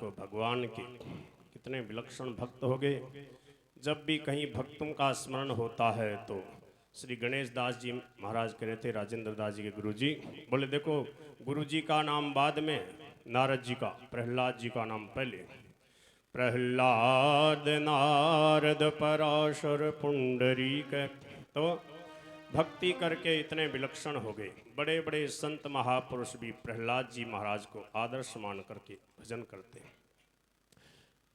देखो भगवान के कितने विलक्षण भक्त हो गए। जब भी कहीं भक्तों का स्मरण होता है तो श्री गणेश दास जी महाराज कह रहे थे राजेंद्र दास जी के गुरु जी, बोले देखो गुरु जी का नाम बाद में, नारद जी का, प्रहलाद जी का नाम पहले। प्रहलाद नारद पराशर पुंडरीक। तो भक्ति करके इतने विलक्षण हो गए। बड़े बड़े संत महापुरुष भी प्रहलाद जी महाराज को आदर्श मान करके भजन करते हैं।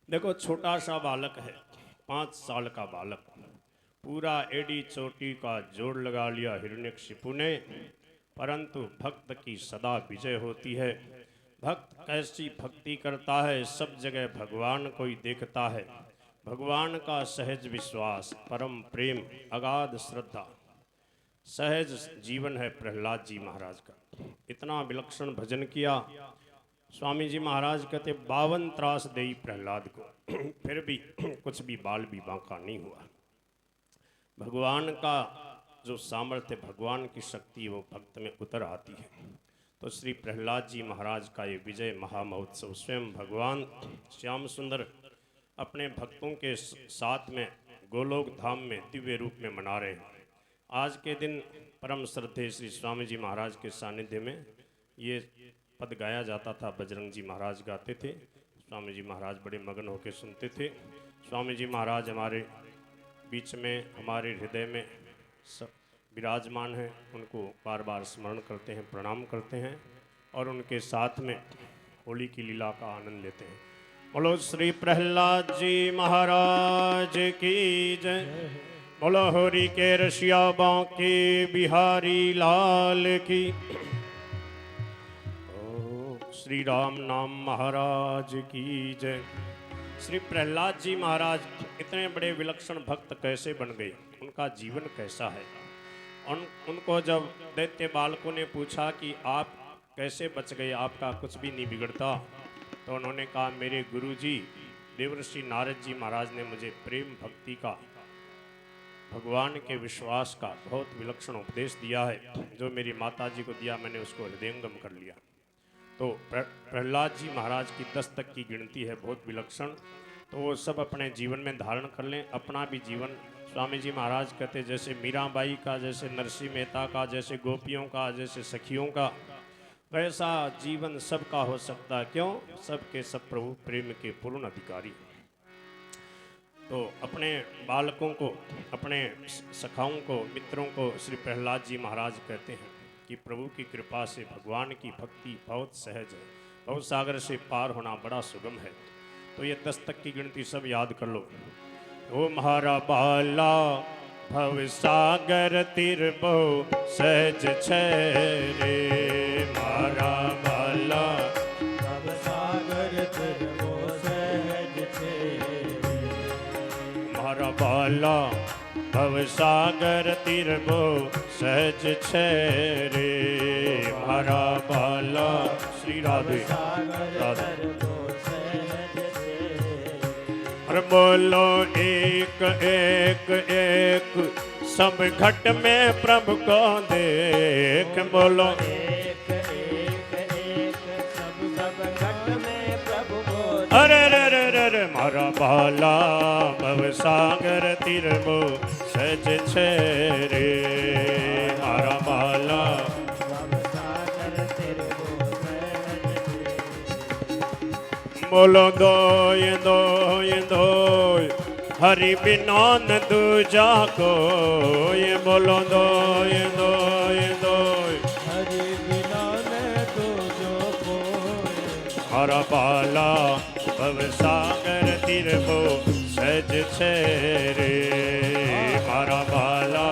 देखो छोटा सा बालक है, 5 साल का बालक, पूरा एडी चोटी का जोड़ लगा लिया हिरण्यकशिपु ने, परंतु भक्त की सदा विजय होती है। भक्त कैसी भक्ति करता है, सब जगह भगवान को ही देखता है। भगवान का सहज विश्वास, परम प्रेम, अगाध श्रद्धा, सहज जीवन है प्रहलाद जी महाराज का। इतना विलक्षण भजन किया। स्वामी जी महाराज कहते 52 त्रास देई प्रहलाद को, फिर भी कुछ भी बाल भी बांका नहीं हुआ। भगवान का जो सामर्थ्य, भगवान की शक्ति वो भक्त में उतर आती है। तो श्री प्रहलाद जी महाराज का ये विजय महामहोत्सव स्वयं भगवान श्याम सुंदर अपने भक्तों के साथ में गोलोक धाम में दिव्य रूप में मना रहे हैं। आज के दिन परम श्रद्धेय श्री स्वामी जी महाराज के सानिध्य में ये पद गाया जाता था। बजरंग जी महाराज गाते थे, स्वामी जी महाराज बड़े मगन होकर सुनते थे। स्वामी जी महाराज हमारे बीच में, हमारे हृदय में सब विराजमान हैं, उनको बार बार स्मरण करते हैं, प्रणाम करते हैं और उनके साथ में होली की लीला का आनंद लेते हैं। बोलो श्री प्रहलाद जी महाराज की जय। बोलो होरी के रशिया बांके बिहारी लाल की। ओ श्री राम नाम महाराज की जय। श्री प्रहलाद जी महाराज इतने बड़े विलक्षण भक्त कैसे बन गए, उनका जीवन कैसा है। उनको जब दैत्य बालकों ने पूछा कि आप कैसे बच गए, आपका कुछ भी नहीं बिगड़ता, तो उन्होंने कहा मेरे गुरुजी देवर्षि नारद जी महाराज ने मुझे प्रेम भक्ति का, भगवान के विश्वास का बहुत विलक्षण उपदेश दिया है, जो मेरी माता जी को दिया मैंने उसको हृदयंगम कर लिया। तो प्रहलाद जी महाराज की 10 तक की गिनती है, बहुत विलक्षण। तो वो सब अपने जीवन में धारण कर लें। अपना भी जीवन स्वामी जी महाराज कहते जैसे मीराबाई का, जैसे नरसिंह मेहता का, जैसे गोपियों का, जैसे सखियों का, वैसा जीवन सबका हो सकता है। क्यों? सबके सब प्रभु प्रेम के पूर्ण अधिकारी। तो अपने बालकों को, अपने सखाओं को, मित्रों को श्री प्रहलाद जी महाराज कहते हैं कि प्रभु की कृपा से भगवान की भक्ति बहुत सहज है, बहुत सागर से पार होना बड़ा सुगम है। तो ये 10 तक की गिनती सब याद कर लो। ओ म्हारा बाला भव सागर तिर बहु सहज छै रे, म्हारा बाला भव सागर तिर बहु सहज छै, म्हारा बाला भव सागर तिर बहु सहज छै रे, म्हारा बाला। श्री राधे राधे। बोलो एक एक एक सब घट में प्रभु को देख। बोलो एक एक एक सब घट में प्रभु को देख। अरे रे रे रे रे मारा बाला भव सागर तिर बो सज छे रे, मारा बाला भव सागर तिर बो सहज छै। बोलो दोय दोय दोय हरि बिना न दूजा कोय। बोलो दोय दोय दोय हरि बिना न दूजो कोय। हरा बाला भव सागर तिर बो सज छे रे, हरा बाला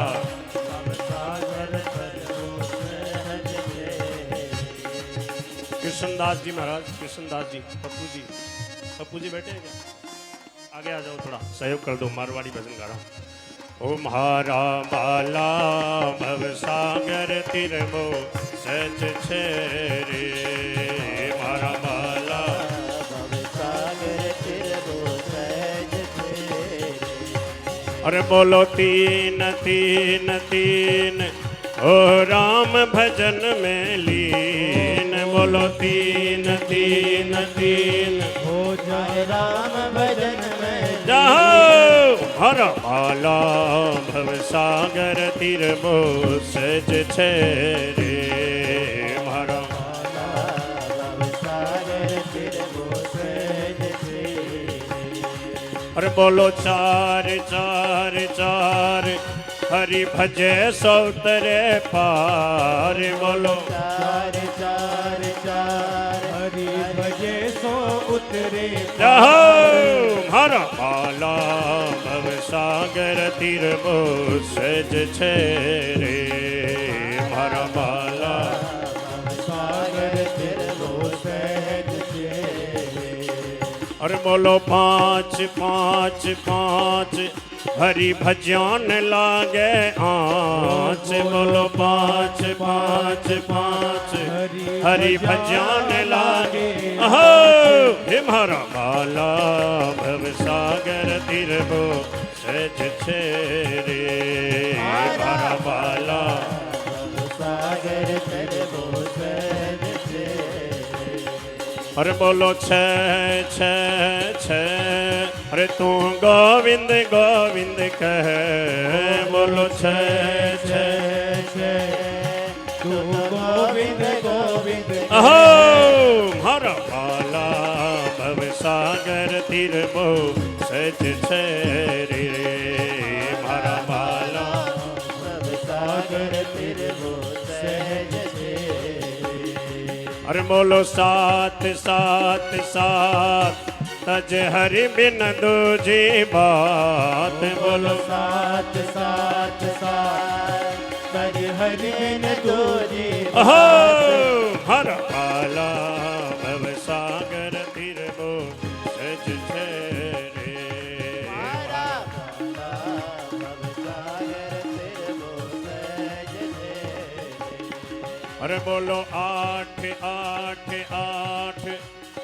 भव सागर तिर बो सहज छै। कृष्णदास जी महाराज, कृष्णदास जी, पप्पू जी बैठे हैं क्या? आगे आ जाओ, थोड़ा सहयोग कर दो, मारवाड़ी भजन गा रहा हूँ। ओ म्हारा बाला भव सागर तिर बो सज छे रे, म्हारा बाला भव सागर तिर बो सहज छै। अरे बोलो तीन तीन तीन ओ राम भजन में लीन। बोलो तीन तीन तीन हो जाए राम भजन में जाओ हर माला भव सागर तीर बो सज छे रे मारा सागर तिर बोसज छे अरे बोलो चार चार चार हरि भजे सौतरे पार बोलो चार चार चार हरि भजे सो उतरे जाओ हर माला भव सागर तीर बो सज छे रे मारा माला सागर तिर बोसज छे और बोलो पाँच पाँच पाँच हरि भजन लागे आँच बोलो पाँच पाँच पाँच हरि भजन लागे अहो हे मारा बाला भव सागर तीर बो सज छे रे मारा बाला सागर तिर बोसज छे अरे बोलो छः छः छः अरे तू गोविंद गोविंद कह बोलो छः छः छः तू गोविंद गोविंद अहो हर माला भव सागर तीर बो सज छे रे मारा माला सब सागर तिर बोसज छे अरे बोलो सात सात सात तज हरि बिन दूजी बात बोलो सात सात सात तज हरि बिन दूजी अहो हर माला भव सागर तीर बो सज छे रे मारा भव सागर तिर बोसज छे अरे बोलो आठ आठ आठ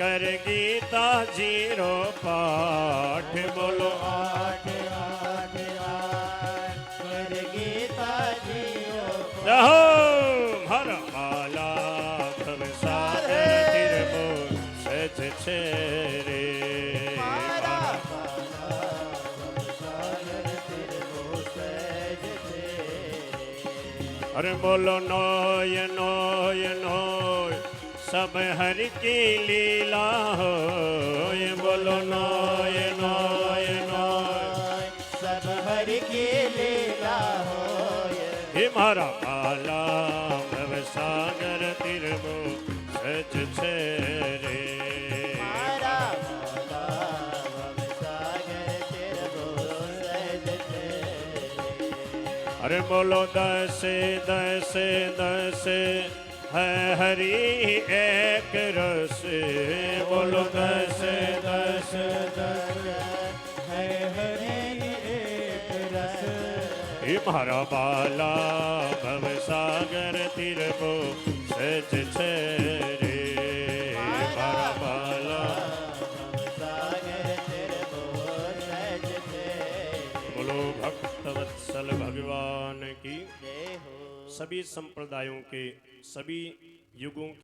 कर गीता जीरो पाठ बोलो आठ आठ आठ कर गीता जियो रहो हर माला भव सागर तीर बो सज छे रे मारा भव सागर तिर बोसज छे अरे बोलो नोय नोय नोय सब हरि की लीला हो ये बोलो नोय नोय नोय सब हरि की लीला होय हे मारा बाला भव सागर तीर बो सज छे रे मारा भव सागर तिर बोसज छे अरे बोलो दस दस दस है हरि एक रस बोलो दस दस दस है हरि एक रस हे मारा बाला भव सागर तीर बो सज छे रे मारा बाला सागर तिर बोसज छे बोलो भक्तवत्सल भगवान की जय हो सभी संप्रदायों के सभी युगों